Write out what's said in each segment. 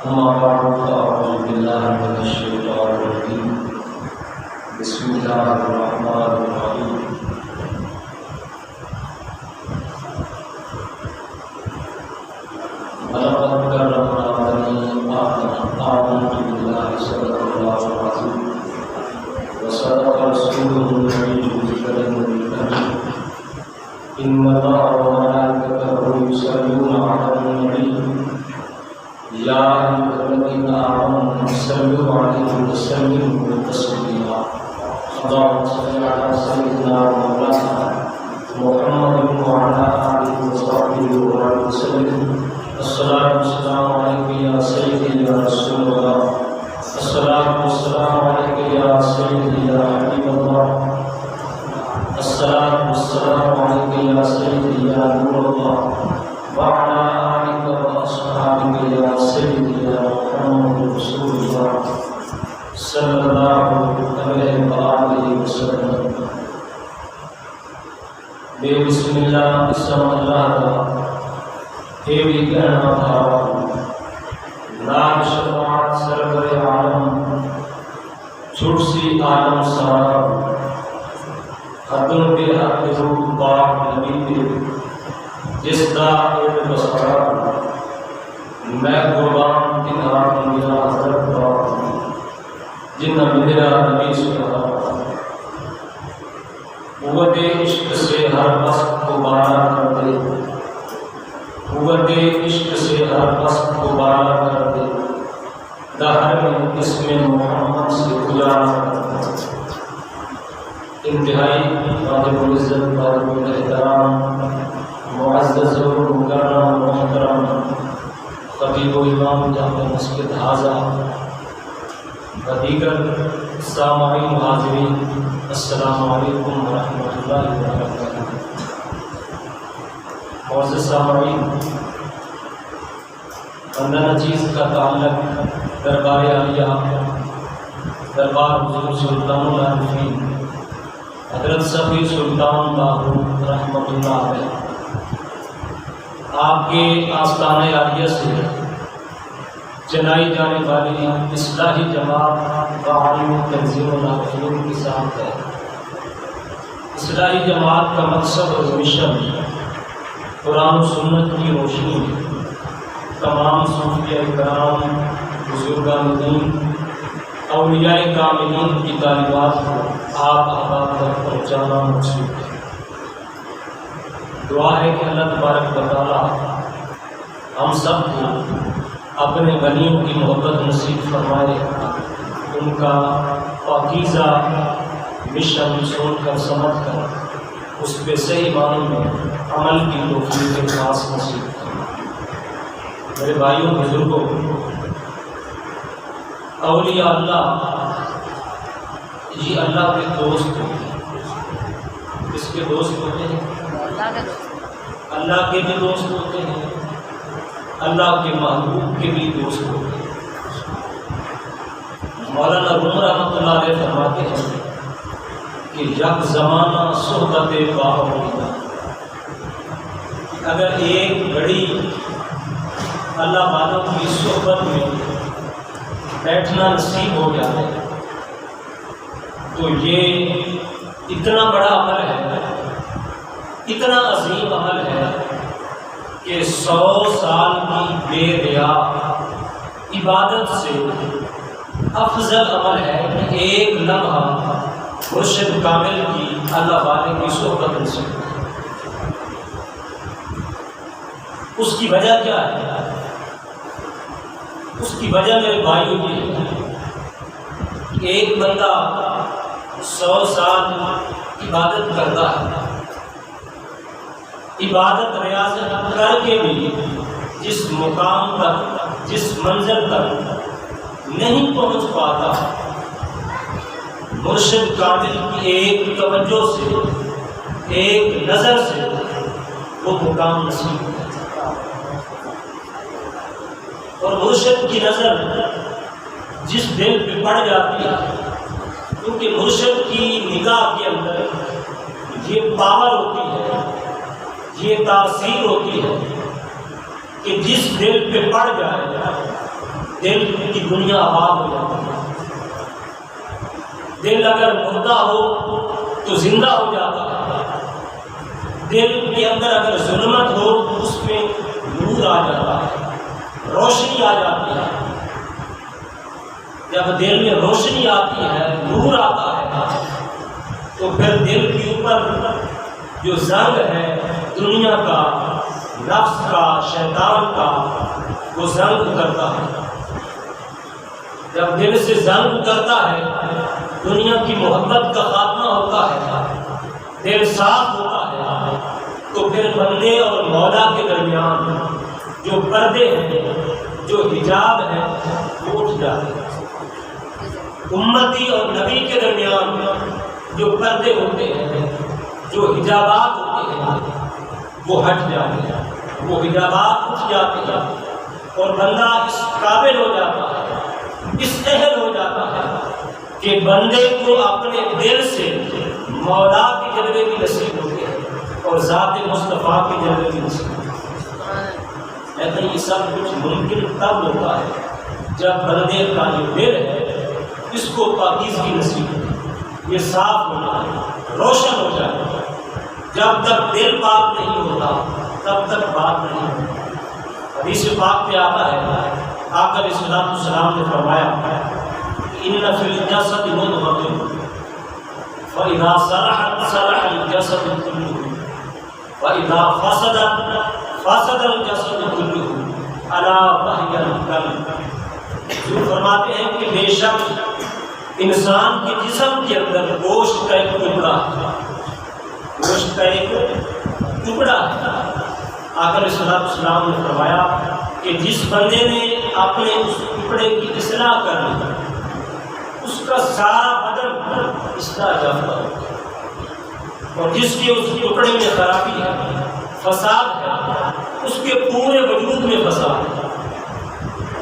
أما بعد فأعوذ بالله من الشيطان الرجيم بسم الله الرحمن الرحيم ولقد كرمنا بني آدم آمنت بالله صدق الله العظيم وصدق رسوله النبي الكريم الكريم إن الله وملائكته يصلون على النبي يا أيها الذين آمنوا صلوا عليه وسلموا تسليما اللهم صل على سيدنا ومولانا محمد وعلى آله وصحبه وسلم الصلاة والسلام عليك يا سيدي يا رسول الله الصلاة والسلام عليك يا سيدي يا حبيب الله الصلاة والسلام عليك يا سيدي يا نور الله وعلى آلك وأصحابك يا سيدي يا محمد رسول الله صلى الله عليه وآله وسلم بسم اللہ بسم اللہ کا یہ بھی کہنا تھا نام شفاعت سرور عالم چھوٹ سی عالم سارا خاتون کے حق روح پاک نبی کے جس دا علم بسارا میں قربان کی نام میرا حضرت پاک جن میرا نبی سنا قوت عشق سے ہر وقت کو بالا کر دے قوت عشق سے ہر وقت کو بالا کر دے دہر میں اسم محمد سے گزارا کر دے انتہائی واجب العزت واجب الاحترام معزز و مکرم محترم خطیب و امام جامع مسجد حاضر و دیگر سامعین حاضرین السلام علیکم ورحمۃ اللہ وبرکاتہ۔ معزز سامعین، بندہ نچیز کا تعلق دربار عالیہ دربار حضور سلطان العارفین حضرت صفی سلطان باہو رحمۃ اللہ علیہ آپ کے آستانِ عالیہ سے چلائی جانے والی اصلاحی جماعت عالم تنظیم العارفین کے ساتھ ہے۔ اصلاحی جماعت کا مقصد اور مشن قرآن و سنت کی روشنی میں تمام صوفیاء کرام، بزرگان دین، اولیاء کاملین کی تعلیمات کو آپ احباب تک پہنچانا مقصود ہے۔ دعا ہے کہ اللہ تبارک و تعالیٰ ہم سب کو اپنے غنیوں کی محبت نصیب فرمائے، ان کا پاکیزہ مشن سن کر سمجھ کر اس پہ صحیح معنی میں عمل کی توفیق خاص نصیب فرمائے۔ میرے بھائیوں بزرگوں، اولیاء اللہ یہ اللہ کے دوست ہوتے ہیں۔ کس کے دوست ہوتے ہیں؟ اللہ کے بھی دوست ہوتے ہیں، اللہ کے محبوب کے بھی دوست ہوتے ہیں۔ مولانا روم رحمۃ اللہ علیہ فرماتے ہیں کہ یک زمانہ صحبت باہولیہ، اگر ایک گھڑی اللہ والوں کی صحبت میں بیٹھنا نصیب ہو جائے تو یہ اتنا بڑا عمل ہے، اتنا عظیم عمل ہے کہ 100 سال کی بے ریا عبادت سے افضل عمل ہے کہ ایک لمحہ مرشد کامل کی اللہ والے کی صحبت نصیب ہے۔ اس کی وجہ کیا ہے؟ اس کی وجہ میرے بھائیوں یہ ہے کہ ایک بندہ 100 سال عبادت کرتا ہے، عبادت ریاضت کر کے بھی جس مقام تک، جس منزل تک نہیں پہنچ پاتا، مرشد کامل کی ایک توجہ سے، ایک نظر سے وہ مقام نصیب ہے۔ اور مرشد کی نظر جس دل پہ پڑ جاتی ہے، کیونکہ مرشد کی نگاہ کے اندر یہ پاور ہوتی ہے، یہ تاثیر ہوتی ہے کہ جس دل پہ پڑ جائے، دل کی دنیا آباد ہو جاتی ہے۔ دل اگر مردہ ہو تو زندہ ہو جاتا ہے۔ دل کے اندر اگر ظلمت ہو تو اس میں نور آ جاتا ہے، روشنی آ جاتی ہے۔ جب دل میں روشنی آتی ہے، نور آتا ہے، تو پھر دل کے اوپر جو زنگ ہے دنیا کا، نفس کا، شیطان کا، وہ زنگ اترتا ہے۔ جب دل سے زنگ اترتا ہے، دنیا کی محبت کا خاتمہ ہوتا ہے، دل صاف ہوتا ہے، تو پھر بندے اور مولا کے درمیان جو پردے ہیں، جو حجاب ہیں، وہ اٹھ جاتے ہیں۔ امتی اور نبی کے درمیان جو پردے ہوتے ہیں، جو حجابات ہوتے ہیں، وہ ہٹ جاتے ہیں، وہ حجابات اٹھ جاتے ہیں، اور بندہ اس قابل ہو جاتا ہے، اس اہل ہو جاتا ہے کہ بندے کو اپنے دل سے مولا کی جلوے کی نصیب ہوتی ہے اور ذات مصطفیٰ کی جلوے کی نصیب ہوتی ہے۔ لیکن یہ سب کچھ ممکن تب ہوتا ہے جب بندے کا جو دل ہے اس کو پاکیزگی نصیب ہوتی ہے، یہ صاف ہونا ہے، روشن ہو جائے۔ جب تک دل پاک نہیں ہوتا تب تک بات نہیں ہوتی۔ حدیث پاک پہ آتا ہے، آقا علیہ الصلوۃ والسلام نے فرمایا ان فی الجسد مضغۃ فاذا صلحت صلح الجسد كله واذا فسدت فسد الجسد كله الا وهي القلب۔ جو فرماتے ہیں کہ بے شک انسان کے جسم کے اندر گوشت کا ایک ٹکڑا ہے، گوشت کا ایک ٹکڑا ہے۔ آقا علیہ الصلوۃ والسلام نے فرمایا کہ جس بندے نے اپنے اس ٹکڑے کی اصلاح کر لی، اس کا سارا بدن اصلاح یافتہ ہوگا، اور جس کے اس ٹکڑے میں خرابی ہے، فساد ہے، اس کے پورے وجود میں فساد ہے۔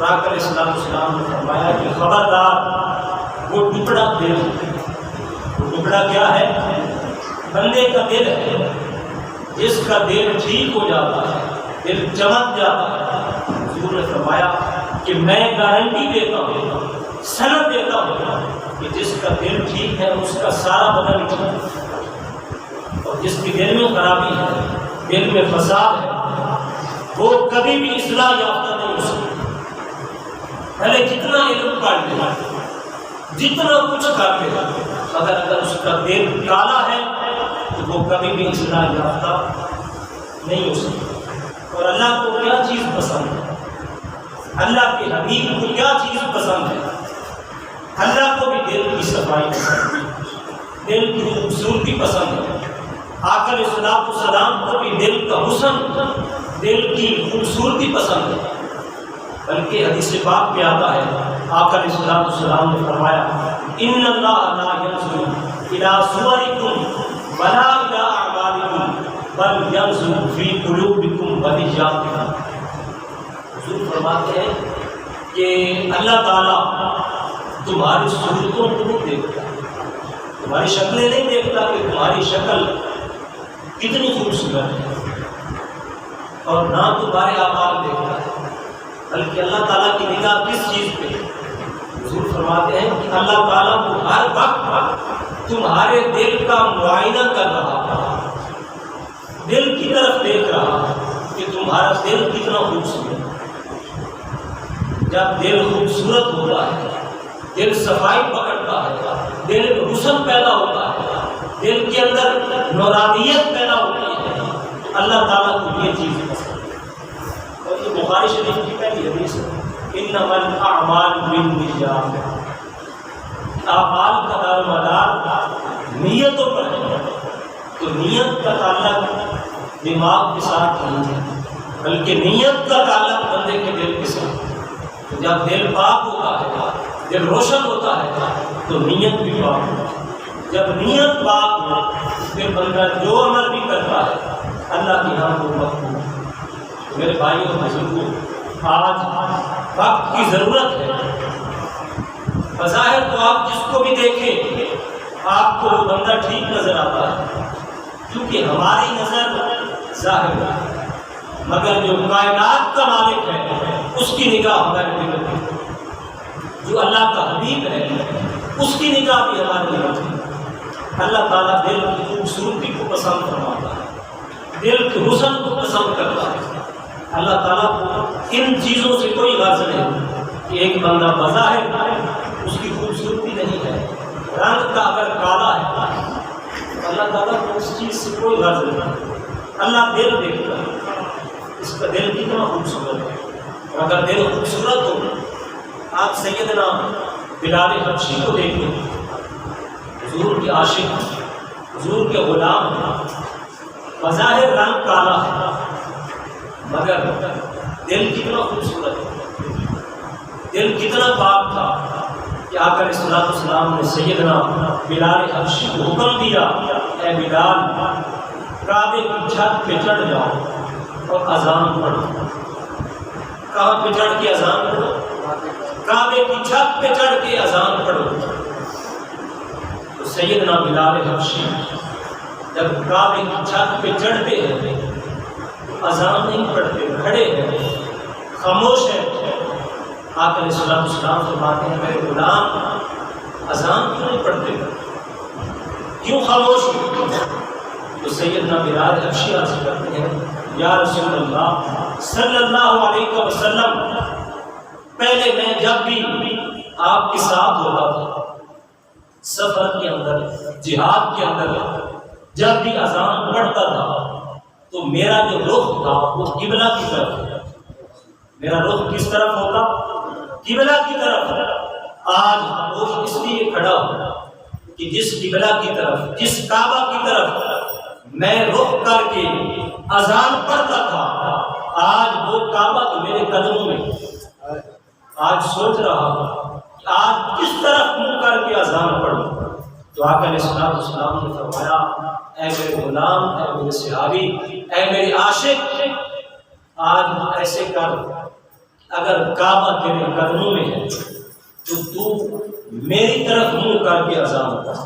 آقا علیہ السلام نے فرمایا کہ خبردار، وہ ٹکڑا دل ہے۔ وہ ٹکڑا کیا ہے؟ بندے کا دل ہے۔ جس کا دل ٹھیک ہو جاتا ہے، دل چمک جاتا ہے، حضور نے فرمایا کہ میں گارنٹی دیتا ہوں، سند دیتا ہوں کہ جس کا دل ٹھیک ہے اس کا سارا بدن ٹھیک ہے، اور جس کے دل میں خرابی ہے، دل میں فساد ہے، وہ کبھی بھی اصلاح یافتہ نہیں ہو سکتا۔ پہلے جتنا علم پڑھ لے، جتنا کچھ کر لے، اگر اس کا دل کالا ہے تو وہ کبھی بھی اصلاح یافتہ نہیں ہو سکتا۔ اور اللہ کو کیا چیز پسند ہے؟ اللہ کے حبیب کو کیا چیز پسند ہے؟ اللہ کو بھی دل کی صفائی پسند ہے، دل کی خوبصورتی پسند ہے۔ آقا علیہ الصلوۃ والسلام کو بھی دل کا حسن، دل کی خوبصورتی پسند ہے۔ بلکہ حدیث پاک میں آتا ہے، آقا علیہ الصلوۃ والسلام نے فرمایا ان اللہ لا ينظر الى صورکم ولا الى اعمالکم بل ينظر فی قلوبکم ونیاتکم۔ حضور فرماتے ہیں کہ اللہ تعالیٰ تمہاری صورتوں کو نہیں دیکھتا، تمہاری شکلیں نہیں دیکھتا کہ تمہاری شکل کتنی خوبصورت ہے، اور نہ تمہارے اعمال دیکھتا ہے، بلکہ اللہ تعالیٰ کی نگاہ کس چیز پہ؟ حضور فرماتے ہیں کہ اللہ تعالیٰ کو ہر وقت تمہارے دل کا معائنہ کر رہا، دل کی طرف دیکھ رہا کہ تمہارا دل کتنا خوبصورت ہے۔ جب دل خوبصورت ہوتا ہے، دل صفائی پکڑتا ہے، دل میں حسن پیدا ہوتا ہے، دل کے اندر نورانیت پیدا ہوتی ہے، تو اللہ تعالیٰ کو یہ چیز پسند ہے۔ اور یہ بخاری شریف کی پہلی حدیث ہے، انما الاعمال بالنیات۔ اعمال کا دار و مدار نیتوں پر ہے، تو نیت کا تعلق دماغ کے ساتھ نہیں ہے، بلکہ نیت کا تعلق بندے کے دل کے ساتھ۔ تو جب دل پاک ہوتا ہے، دل روشن ہوتا ہے، تو نیت بھی پاک ہوتی ہے۔ جب نیت پاک ہو پھر بندہ جو عمل بھی کرتا ہے اللہ کی ہاں کو مقبول۔ میرے بھائیوں اور بزرگوں، آج وقت کی ضرورت ہے۔ بظاہر تو آپ جس کو بھی دیکھیں آپ کو وہ بندہ ٹھیک نظر آتا ہے، کیونکہ ہماری نظر ظاہر ہے، مگر جو کائنات کا مالک ہے اس کی نگاہ ہمارے دل میں۔ جو اللہ کا حبیب ہے اس کی نگاہ بھی ہمارے لیے ہوتی ہے۔ اللہ تعالیٰ دل کی خوبصورتی کو پسند فرماتا ہے، دل کے حسن کو پسند کرتا ہے۔ اللہ تعالیٰ کو ان چیزوں سے کوئی غرض نہیں کہ ایک بندہ بظاہر اس کی خوبصورتی نہیں ہے، رنگ کا اگر کالا ہے تو اللہ تعالیٰ کو اس چیز سے کوئی غرض نہیں۔ اللہ دل دیکھتا ہے، اس کا دل کتنا خوبصورت ہے۔ اور اگر دل خوبصورت ہو، آپ سیدنا بلال حبشی کو دیکھیں، حضور کے عاشق، حضور کے غلام، بظاہر رنگ کالا ہے مگر دل کتنا خوبصورت ہے، دل کتنا پاک تھا کہ آقا علیہ الصلوۃ والسلام نے سیدنا بلال حبشی کو حکم دیا، اے بلال کعبے کی چھت پہ چڑھ جاؤ اور اذان پڑھو۔ کہاں پہ چڑھ کے اذان پڑھو؟ کعبے کی چھت پہ چڑھ کے اذان پڑھو۔ تو سیدنا بلال حبشی جب کعبے کی چھت پہ چڑھتے ہیں تو اذان نہیں پڑھتے، کھڑے ہیں، خاموش ہیں۔ آقا علیہ الصلوۃ والسلام فرماتے ہیں میرے غلام اذان کیوں نہیں پڑھتے، کیوں خاموش ہوتے؟ تو سیدنا بلال حبشی عرض کرتے ہیں یا رسول اللہ صلی اللہ علیہ وسلم، پہلے میں جب بھی آپ کے ساتھ ہوتا تھا، سفر کے اندر، جہاد کے اندر، جب بھی اذان پڑھتا تھا تو میرا جو رخ تھا وہ قبلہ کی طرف تھا۔ میرا رخ کس طرف ہوتا؟ قبلہ کی طرف۔ آج خاموش اس لیے کھڑا ہوں کہ جس قبلہ کی طرف، جس کعبہ کی طرف میں رخ کر کے اذان پڑھتا تھا، آج وہ کعبہ تو میرے قدموں میں۔ آج سوچ رہا ہوں کہ آج کس طرف منہ کر کے اذان پڑھوں۔ تو آقا علیہ الصلوۃ والسلام نے فرمایا اے میرے غلام، اے میرے صحابی، اے میرے عاشق، آج ایسے کر، اگر کعبہ تیرے قدموں میں ہے تو میری طرف منہ کر کے اذان پڑھ۔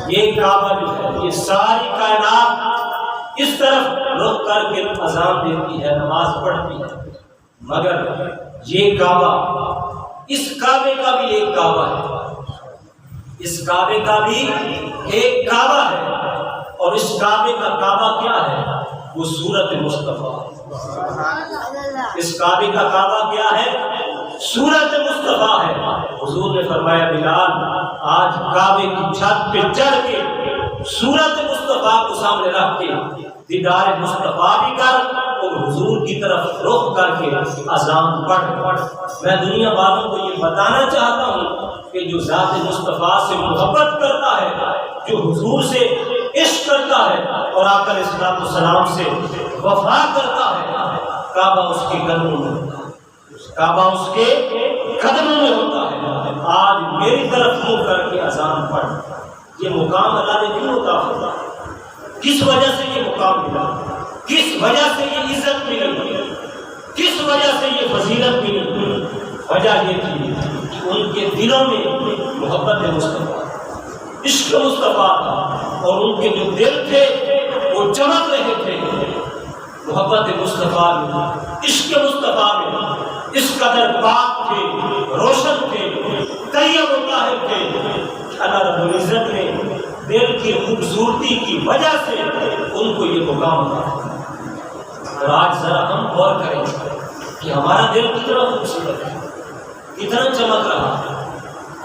یہ کعبہ جو ہے، یہ ساری کائنات اس طرف رخ کر کے اذان دیتی ہے، نماز پڑھتی ہے، مگر یہ کعبہ، اس کعبے کا بھی ایک کعبہ ہے، اس کعبے کا بھی ایک کعبہ ہے، اور اس کعبے کا کعبہ کیا ہے؟ وہ سورت مصطفیٰ۔ اس کعبے کا کعبہ کیا ہے؟ سورت مصطفیٰ ہے۔ حضور نے فرمایا بلال آج کعبے کی چھت پہ چڑھ کے سورت مصطفیٰ کو سامنے رکھ کے دیدار مصطفیٰ بھی کر اور حضور کی طرف رخ کر کے اذان پڑھ۔ میں دنیا والوں کو یہ بتانا چاہتا ہوں کہ جو ذات مصطفیٰ سے محبت کرتا ہے، جو حضور سے عشق کرتا ہے اور آقا علیہ الصلوۃ والسلام سے وفا کرتا ہے، کعبہ اس کے قدموں میں ہوتا ہے، کعبہ اس کے قدموں میں ہوتا ہے۔ آج میری طرف منہ کر کے اذان پڑھ۔ یہ مقام اللہ نے کیوں عطا فرمایا؟ کس وجہ سے یہ مقام ملا؟ کس وجہ سے یہ عزت ملی؟ کس وجہ سے یہ فضیلت ملی؟ وجہ یہ تھی کہ ان کے دلوں میں محبت مصطفیٰ، عشق مصطفیٰ تھا، اور ان کے جو دل تھے وہ چمک رہے تھے محبت مصطفیٰ میں، عشق مصطفیٰ میں۔ اس قدر پاک تھے، روشن تھے، طیب و طاہر تھے کہ اللہ رب العزت نے دل کی خوبصورتی کی وجہ سے ان کو یہ مقام دیا۔ اور آج ذرا ہم غور کریں کہ ہمارا دل کتنا خوبصورت ہے، کتنا چمک رہا ہے۔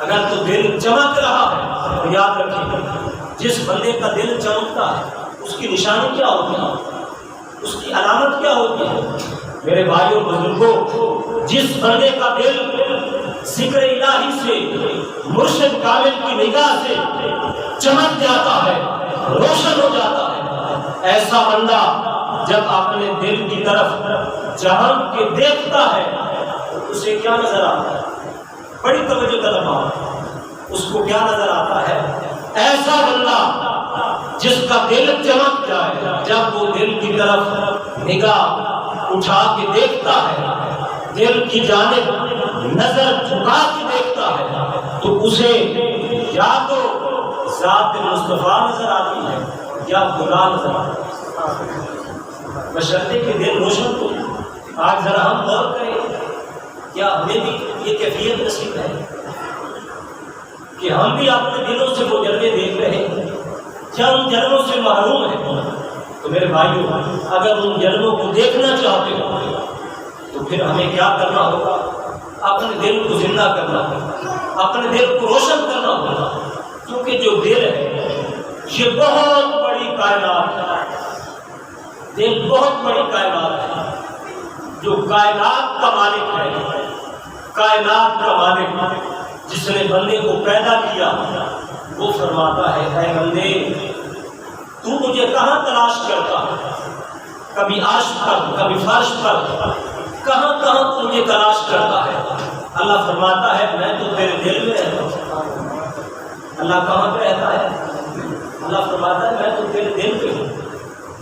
اگر تو دل چمک رہا ہے تو یاد رکھیں، جس بندے کا دل چمکتا ہے اس کی نشانی کیا ہوتی ہے، اس کی علامت کیا ہوتی ہے؟ میرے بھائیوں بزرگوں، جس بندے کا دل ذکر الہی سے، مرشد کامل کی نگاہ سے چمک جاتا ہے، روشن ہو جاتا ہے، ایسا بندہ جب اپنے دل کی طرف جہاں کے دیکھتا ہے اسے کیا نظر آتا ہے؟ بڑی توجہ طلب ہے، اس کو کیا نظر آتا ہے؟ ایسا بندہ جس کا دل چمک جائے، جب وہ دل کی طرف نگاہ اٹھا کے دیکھتا ہے، دل کی جانب نظر جھکا کے دیکھتا ہے، تو اسے یا تو ذات مصطفیٰ نظر آتی ہے یا خدا نظر آتا ہے، بشرطے کہ دل روشن ہو۔ آج ذرا ہم غور کریں کیا ہمیں بھی یہ کیفیت نصیب ہے کہ ہم بھی اپنے دلوں سے وہ جلوے دیکھ رہے ہیں؟ کیا ان جلووں سے محروم ہیں؟ تو میرے بھائیوں، اگر ان جلووں کو دیکھنا چاہتے ہو تو پھر ہمیں کیا کرنا ہوگا؟ اپنے دل کو زندہ کرنا ہوگا، اپنے دل کو روشن کرنا ہوگا، کیونکہ جو دل ہے یہ بہت بڑی کائنات ہے، دل بہت بڑی کائنات ہے۔ جو کائنات کا مالک ہے، کائنات کا مالک جس نے بندے کو پیدا کیا، وہ فرماتا ہے اے بندے تو مجھے کہاں تلاش کرتا ہے؟ کبھی عرش پر، کبھی فرش پر، کہاں کہاں تو مجھے تلاش کرتا ہے؟ اللہ فرماتا ہے میں تو تیرے دل میں رہتا ہوں۔ اللہ کہاں پہ رہتا ہے؟ اللہ فرماتا ہے میں تو تیرے دل پہ ہوں،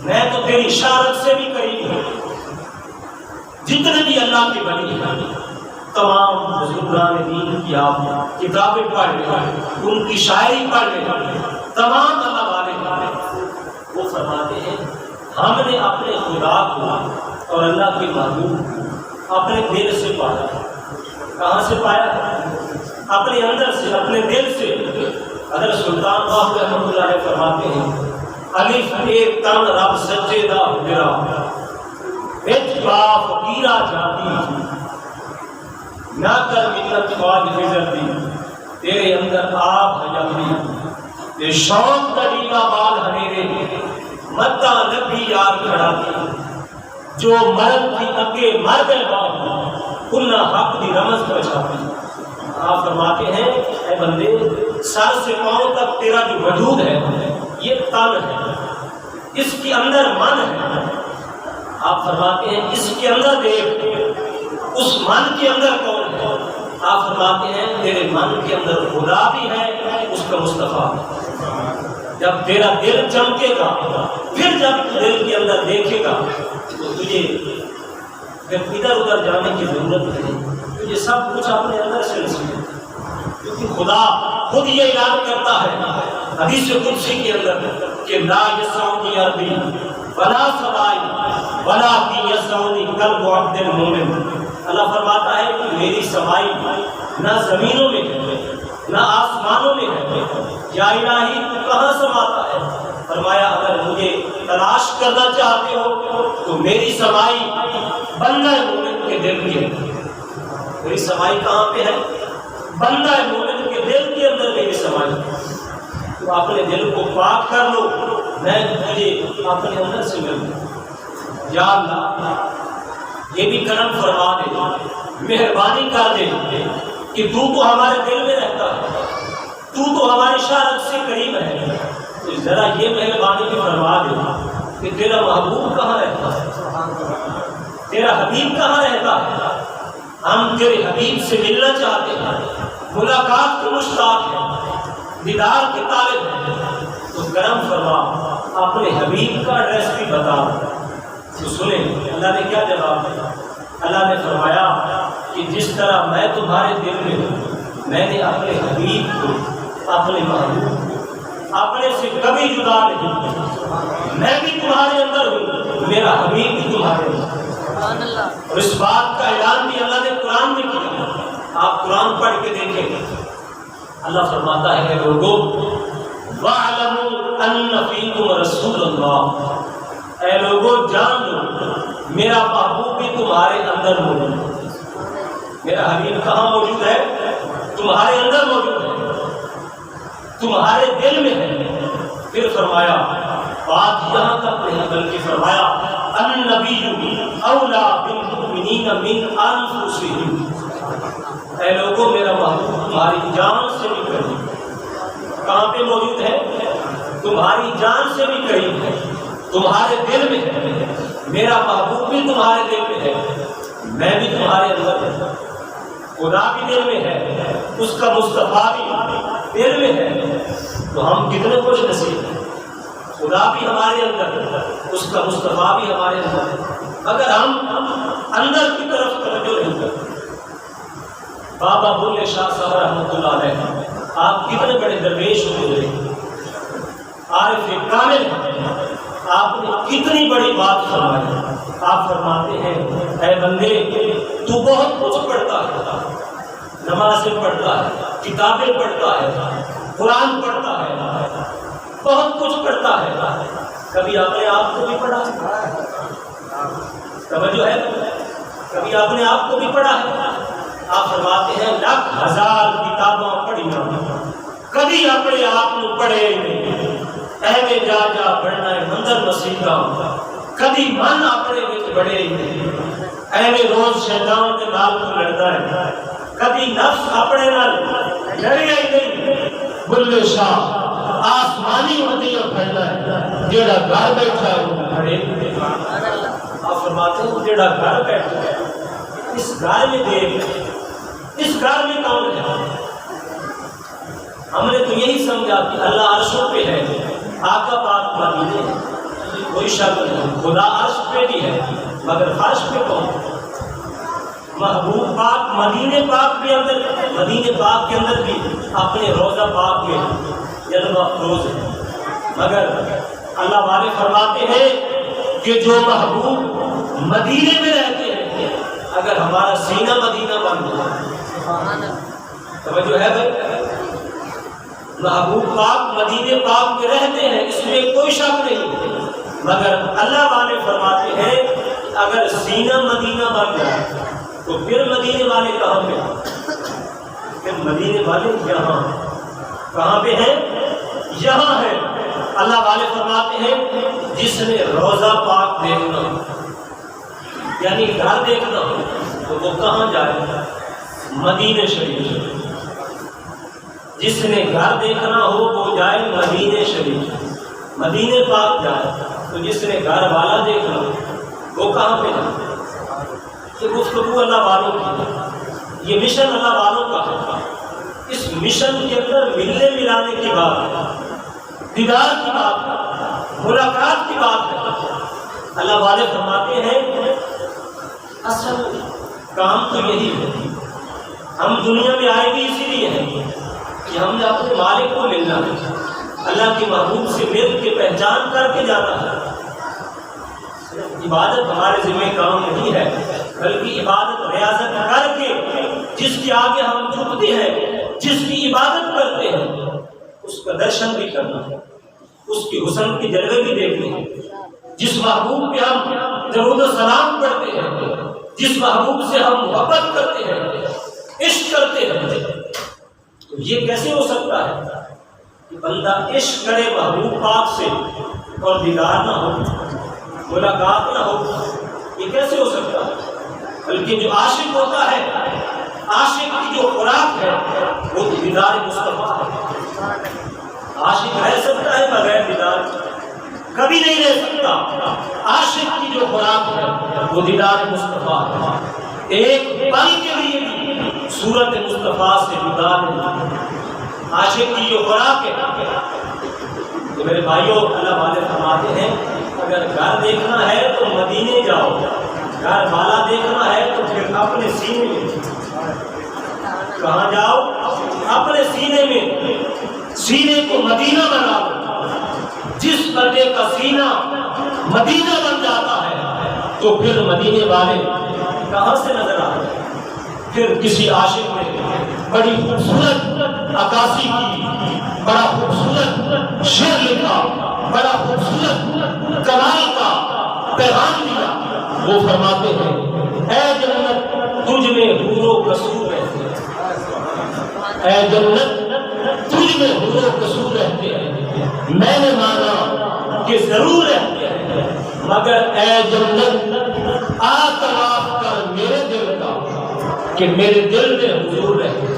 میں تو تیری اشارت سے بھی قریب ہوں۔ جتنے بھی اللہ کے ولی ہیں، تمام بزرگان دین کی آپ کتابیں پڑھ لیں، ان کی شاعری پڑھ لیں، تمام اللہ والے وہ فرماتے ہیں ہم نے اپنے خدا کو اور اللہ کے محبوب کو اپنے دل سے پایا۔ کہاں سے پایا؟ اپنے اندر سے، اپنے دل سے۔ حضرت سلطان باہو رحمۃ اللہ علیہ فرماتے ہیں الف ایک تن رب سچے دا میرا وچ با فقیرہ جاتی نہ کر ملت خواج فضل دی تیرے اندر آپ حجابی تے شوق کا ڈیلا بال ہنیرے متا نبی یار کھڑا دی جو مرد کی اگے مر گئے باپ انہا حق دی رمز پہنچاتی۔ آپ فرماتے ہیں اے بندے سر سے پاؤں تک تیرا جو وجود ہے یہ تن ہے، اس کے اندر من ہے۔ آپ فرماتے ہیں اس کے اندر دیکھ اس من کے اندر کون ہے؟ آپ فرماتے ہیں تیرے من کے اندر خدا بھی ہے، اس کا مصطفیٰ۔ جب تیرا دل چمکے گا، پھر جب دل کے اندر دیکھے گا تو تجھے پھر ادھر ادھر جانے کی ضرورت نہیں، تجھے سب کچھ اپنے اندر سے نصیب ہے، کیونکہ خدا خود یہ اعلان کرتا ہے حدیث قدسی کے اندر کہ لا یسعنی ارضی ولا سمائی ولا فی یسعنی قلب عبد المؤمن۔ اللہ فرماتا ہے کہ میری سمائی نہ زمینوں میں ہے نہ آسمانوں میں ہے، یا الہی تو کہاں سماتا ہے؟ فرمایا اگر مجھے تلاش کرنا چاہتے ہو تو میری سمائی بندہ مومن کے دل کے اندر۔ میری سمائی کہاں پہ ہے؟ بندہ مومن کے دل کے اندر میری سمائی۔ تو اپنے دل کو پاک کر لو، میں تجھے اپنے اندر سے ملوں۔ یا اللہ یہ بھی کرم فرما دے، مہربانی کر دے کہ تو ہمارے دل میں رہتا ہے، تو ہماری اشارت سے قریب ہے، تو ذرا یہ مہربانی بھی فرما دے کہ تیرا محبوب کہاں رہتا ہے، تیرا حبیب کہاں رہتا ہے؟ ہم تیرے حبیب سے ملنا چاہتے ہیں، ملاقات کے مشتاق ہیں، دیدار کے طالب ہیں، تو کرم فرما اپنے حبیب کا ایڈریس بھی بتا۔ تو سنیں اللہ نے کیا جواب دیا؟ اللہ نے فرمایا کہ جس طرح میں تمہارے دل میں ہوں، میں نے اپنے حبیب کو، اپنے محبوب کو اپنے سے کبھی جدا نہیں، میں بھی تمہارے اندر ہوں، میرا حبیب بھی تمہارے اندر۔ اور اس بات کا اعلان بھی اللہ نے قرآن میں کیا، آپ قرآن پڑھ کے دیکھیں۔ اللہ فرماتا ہے کہ لوگوں وَاعْلَمُوا أَنَّ فِيكُمْ رَسُولَ اللَّهِ، اے لوگوں جان لو میرا محبوب بھی تمہارے اندر موجود ہے۔ میرا حبیب کہاں موجود ہے؟ تمہارے اندر موجود ہے، تمہارے دل میں ہے۔ پھر فرمایا بات یہاں تک نہیں بلکہ فرمایا النبی اولا بالمؤمنین من انفسہم، اے لوگوں میرا محبوب تمہاری جان سے بھی قریب ہے۔ کہاں پہ موجود ہے؟ تمہاری جان سے بھی قریب ہے، تمہارے دل میں ہے۔ میرا محبوب بھی تمہارے دل میں ہے، میں بھی تمہارے اندر ہے۔ خدا بھی دل میں ہے، اس کا مصطفیٰ بھی دل میں ہے۔ تو ہم کتنے خوش نصیب ہیں، خدا بھی ہمارے اندر ہے، اس کا مصطفیٰ بھی ہمارے اندر ہے، اگر ہم اندر کی طرف توجہ نہیں کرتے۔ بابا بلے شاہ صاحب رحمۃ اللہ علیہ آپ کتنے بڑے درویش گزرے، عارف کامل ہیں، آپ نے کتنی بڑی بات فرمائی۔ آپ فرماتے ہیں اے بندے تو بہت کچھ پڑھتا ہے، نمازیں پڑھتا ہے، کتابیں پڑھتا ہے، قرآن پڑھتا ہے، بہت کچھ پڑھتا ہے، کبھی آپ نے آپ کو بھی پڑھا ہے؟ توجہ ہے؟ کبھی آپ نے آپ کو بھی پڑھا ہے؟ آپ فرماتے ہیں لاکھ ہزار کتاباں پڑھیاں، کبھی اپنے آپ کو پڑھے نہیں۔ ایویں جا جا پڑھنا ہے مندر مسیح کا، کبھی من اپنے وچ بڑے نہیں، ایویں روز شیطان کے نال کو لڑدا ہے، کبھی نفس اپنے نال لڑیا ہی نہیں۔ بلے شاہ آسمانی ودیع پھیلا ہے، جیڑا گھر بیٹھا ہے وہ کھڑے۔ آپ فرماتے ہیں جیڑا گھر بیٹھا ہے، اس گھر میں دیکھ، اس گھر میں کون ہے؟ ہم نے تو یہی سمجھا کہ اللہ عرشوں پہ ہے، آقا پاک مدینے ہے، کوئی شک نہیں، خدا عرش پہ بھی ہے، مگر فرش پہ کون؟ محبوب پاک مدینے پاک کے اندر، مدینے پاک کے اندر بھی اپنے روضہ پاک میں جلوہ افروز ہے، مگر اللہ والے فرماتے ہیں کہ جو محبوب مدینے میں رہتے ہیں، اگر ہمارا سینہ مدینہ بن جائے، توجہ ہے بھائی؟ محبوب پاک مدینے پاک میں رہتے ہیں، اس میں کوئی شک نہیں، مگر اللہ والے فرماتے ہیں کہ اگر سینہ مدینہ بن جائے تو پھر مدینے والے کہاں پہ؟ پھر مدینے والے یہاں، کہاں پہ ہیں؟ یہاں ہے۔ اللہ والے فرماتے ہیں جس نے روضہ پاک دیکھنا یعنی گھر دیکھنا تو وہ کہاں جائے؟ مدینہ شریف۔ جس نے گھر دیکھنا ہو وہ جائے مدینہ شریف، مدینہ پاک جائے۔ تو جس نے گھر والا دیکھنا وہ کہاں پہ جائے؟ یہ گفتگو اللہ والوں کی، یہ مشن اللہ والوں کا ہے۔ اس مشن کے اندر ملنے ملانے کی بات ہے، دیدار کی بات ہے، ملاقات کی بات ہے۔ اللہ والے فرماتے ہیں اصل کام تو یہی ہے، ہم دنیا میں آئے بھی اسی لیے ہیں کہ ہم نے اپنے مالک کو ملنا ہے، اللہ کے محبوب سے مل کے پہچان کر کے جانا ہے۔ عبادت ہمارے ذمہ کام نہیں ہے، بلکہ عبادت ریاضت کر کے جس کے آگے ہم جھکتے ہیں، جس کی عبادت کرتے ہیں، اس کا درشن بھی کرنا ہے، اس کے حسن کے جلوے بھی دیکھنے ہیں۔ جس محبوب پہ ہم درود و سلام پڑھتے ہیں، جس محبوب سے ہم محبت کرتے ہیں، عشق کرتے ہیں، تو یہ کیسے ہو سکتا ہے کہ بندہ عشق کرے محبوب پاک سے اور دیدار نہ ہو، ملاقات نہ ہو؟ یہ کیسے ہو سکتا ہے؟ بلکہ جو عاشق ہوتا ہے، عاشق کی جو خوراک ہے وہ دیدار مصطفیٰ ہے۔ عاشق رہ سکتا ہے بغیر دیدار؟ کبھی نہیں رہ سکتا۔ عاشق کی جو خوراک ہے وہ دیدار مصطفیٰ ہے۔ ایک پل کے لیے بھی صورت مصطفیٰ سے جدا نہیں۔ عاشق کی جو خوراک ہے، تو میرے بھائیوں اللہ والے فرماتے ہیں اگر گھر دیکھنا ہے تو مدینے جاؤ، گھر والا دیکھنا ہے تو پھر اپنے سینے میں۔ کہاں جاؤ؟ اپنے سینے میں، سینے کو مدینہ بنا لو۔ جس بندے کا سینہ مدینہ بن جاتا ہے تو پھر مدینے والے کہاں سے نظر آتے ہیں؟ پھر کسی عاشق نے بڑی خوبصورت عکاسی کی، بڑا خوبصورت شعر لکھا، بڑا خوبصورت کمال کا پیغام دیا۔ وہ فرماتے ہیں اے جنت تجھ میں حور و قصور رہتے ہیں، اے جنت تجھ میں حور و قصور رہتے ہیں، میں نے مانا کہ ضرور رہتے ہیں، مگر اے جنت آ طواف کر میرے دل کا کہ میرے دل میں حضور رہتے ہیں،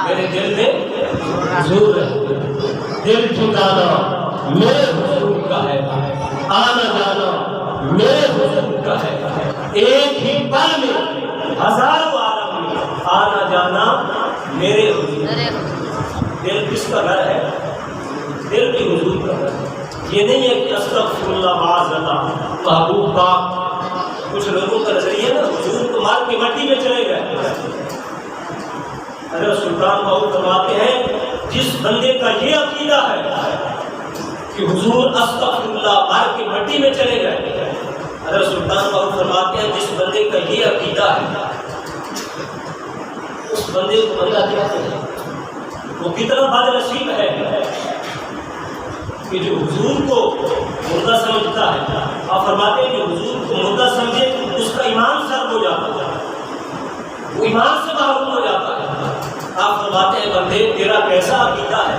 میرے دل میں حضور رہتے ہیں۔ دل ٹھکانا میرے حضور کا ہے، آنا جانا میرے حضور کا ہے۔ ایک ہی پل میں ہزاروں عالم میں آنا جانا میرے حضور۔ دل کس کا گھر ہے؟ دل بھی حضور کا گھر ہے۔ یہ نہیں ہے کہ استغفر اللہ معاذ اللہ محبوب پاک۔ کچھ لوگوں کا نظریہ نا حضور کو مار کے مٹی میں چلے گئے۔ حضرت سلطان باہو فرماتے ہیں جس بندے کا یہ عقیدہ ہے کہ حضور استغفر اللہ مار کے مٹی میں چلے گئے، حضرت سلطان باہو فرماتے ہیں جس بندے کا یہ عقیدہ ہے بندے کو بندہ کہتے ہیں وہ کتنا بد نصیب ہے کہ جو حضور کو مردہ سمجھتا ہے. آپ فرماتے ہیں کہ حضور کو مردہ سمجھے اس کا ایمان سر ہو جاتا ہے, وہ ایمان سے محروم ہو جاتا ہے. آپ فرماتے ہیں بندے تیرا کیسا عقیدہ ہے,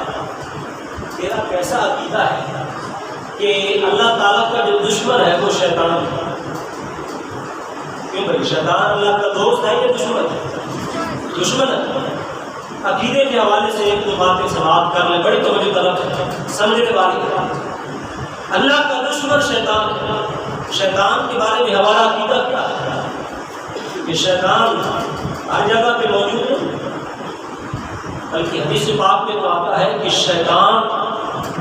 تیرا کیسا عقیدہ ہے کہ اللہ تعالیٰ کا جو دشمن ہے وہ شیطان ہے. کیوں بھائی, شیطان اللہ کا دوست ہے یا دشمن ہے؟ دشمن ہے. عقیدے کے حوالے سے ایک دو باتیں سماعت کر لیں, بڑی توجہ طلب ہے, سمجھنے والی ہے. اللہ کا دشمن شیطان ہے. شیطان کے بارے میں ہمارا عقیدہ کیا ہے کہ شیطان ہر جگہ پہ موجود ہے, بلکہ حدیث پاک میں تو آتا ہے کہ شیطان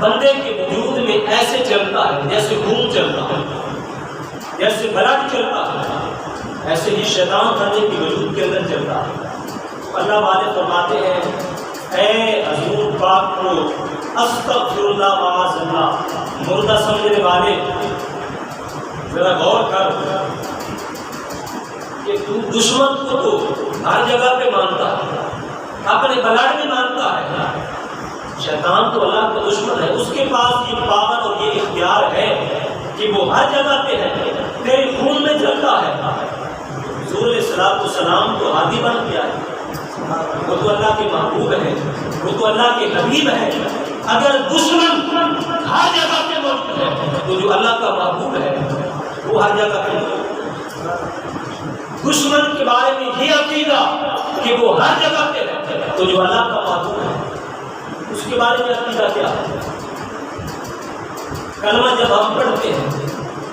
بندے کے وجود میں ایسے چلتا ہے جیسے خون چلتا ہے, جیسے بلڈ چلتا ہے, ایسے ہی شیطان بندے کے وجود کے اندر چلتا ہے. اللہ والے فرماتے ہیں اے حضور پاک کو استغفر اللہ معاذ اللہ, مردہ سمجھنے والے ذرا غور کر کہ تو دشمن کو تو ہر جگہ پہ مانتا ہے, اپنے بلڈ میں مانتا ہے. شیطان تو اللہ کا دشمن ہے, اس کے پاس یہ پاور اور یہ اختیار ہے کہ وہ ہر جگہ پہ ہے, تیرے خون میں چلتا ہے. حضور علیہ السلام تو ہادی بن گیا ہے, وہ تو اللہ کے محبوب ہے, وہ تو اللہ کے حبیب ہے. اگر دشمن ہر جگہ پہ موجود ہے تو جو اللہ کا محبوب ہے وہ ہر جگہ پہ موجود ہے. دشمن کے بارے میں یہ عقیدہ کہ وہ ہر جگہ پہ ہے تو جو اللہ کا محبوب ہے اس کے بارے میں عقیدہ کیا ہے؟ کلمہ جب ہم پڑھتے ہیں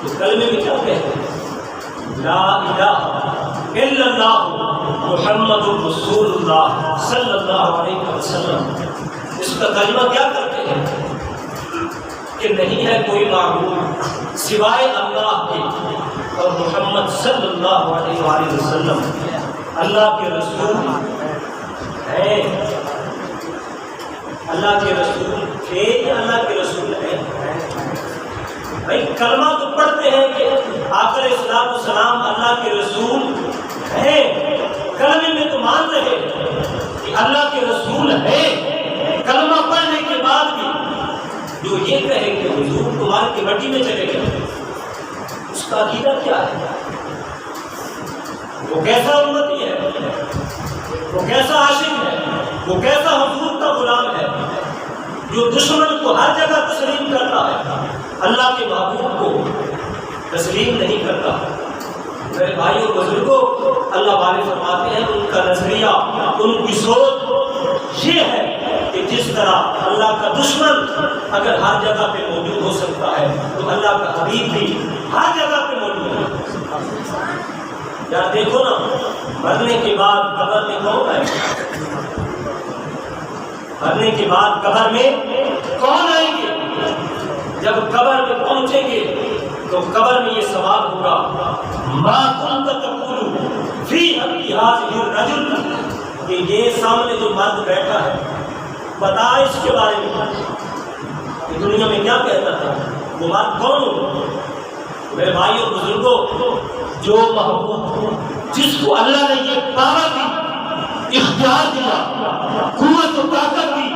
تو کلمے میں کیا کہتے ہیں؟ لا الہ الا اللہ محمد رسول اللہ صلی اللہ علیہ وسلم. اس کا ترجمہ کیا کرتے ہیں کہ نہیں ہے کوئی معبود سوائے اللہ کے, اور محمد صلی اللہ علیہ وسلم اللہ کے رسول ہیں. اللہ کے رسول تھے یا اللہ کے رسول ہیں؟ بھائی کلمہ تو پڑھتے ہیں کہ آقا علیہ السلام اللہ کے رسول ہیں, کلمے میں تو مان رہے کہ اللہ کے رسول ہیں. کلمہ پڑھنے کے بعد بھی جو یہ کہے کہ حضور تمہارے کی مٹی میں چلے گئے, اس کا عقیدہ کیا ہے؟ وہ کیسا امتی ہے, وہ کیسا عاشق ہے, وہ کیسا حضور کا غلام ہے جو دشمن کو ہر جگہ تسلیم کرتا ہے, اللہ کے محبوب کو تسلیم نہیں کرتا. میرے بھائیوں بزرگوں, اللہ والے فرماتے ہیں ان کا نظریہ, ان کی سوچ یہ ہے کہ جس طرح اللہ کا دشمن اگر ہر جگہ پہ موجود ہو سکتا ہے تو اللہ کا حبیب بھی ہر جگہ پہ موجود ہے. یار دیکھو نا, مرنے کے بعد قبر میں کون ہے؟ مرنے کے بعد قبر میں کون آئیں گے؟ جب قبر میں پہنچیں گے تو قبر میں یہ سوال ہوگا ما كنت تقول فی ابی هذه الرجل, کہ یہ سامنے جو مرد بیٹھا ہے بتا اس کے بارے میں کہ دنیا میں کیا کہتا تھا, وہ مرد کون ہوگا؟ میرے بھائیوں بزرگوں, جو محبوب جس کو اللہ نے یہ پاور دی, اختیار دیا, قوت و طاقت دی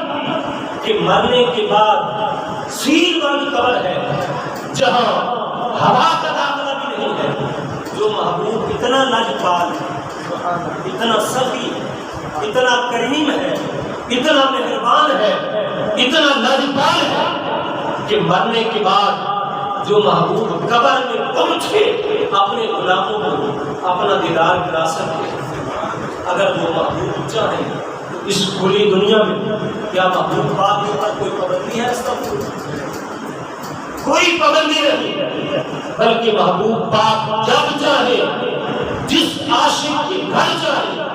کہ مرنے کے بعد سیل بند قبر ہے جہاں ہوا کا داخلہ بھی نہیں ہے, جو محبوب اتنا لاجواب, اتنا سخی, اتنا کریم ہے, اتنا مہربان ہے, اتنا لاجواب ہے کہ مرنے کے بعد جو محبوب قبر میں پہنچے اپنے غلاموں کو اپنا دیدار کرا سکے. اگر وہ محبوب چاہیں تو اس کھلی دنیا میں کیا محبوب پاک کے اوپر کوئی پابندی ہے؟ اس کا کوئی پابندی نہیں, بلکہ محبوب پاک جب چاہے جس عاشق کے گھر چاہے,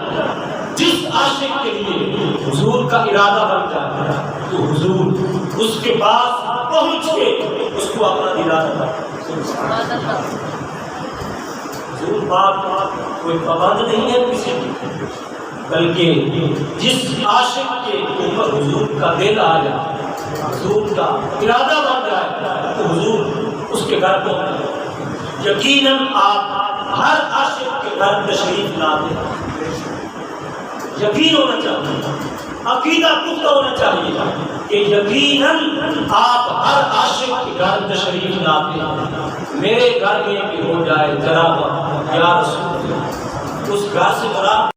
جس عاشق کے لیے حضور کا ارادہ بن جائے تو حضور اس کے پاس پہنچ کے اس کو اپنا دیدار کرتا. حضور پاک کوئی پابند نہیں ہے کسی کی, بلکہ جس عاشق کے اوپر حضور کا دل آ جائے, حضور کا ارادہ بن جائے تو حضور اس کے گھر پہنچ. یقیناً آپ ہر عاشق کے گھر تشریف لاتے ہیں, یقین ہونا چاہیے، عقیدہ پختہ ہونا چاہیے کہ یقیناً آپ ہر عاشق کے گھر تشریف لاتے ہیں۔ میرے گھر میں بھی ہو جائے ذرا یا رسول اللہ، اس گھر سے مراد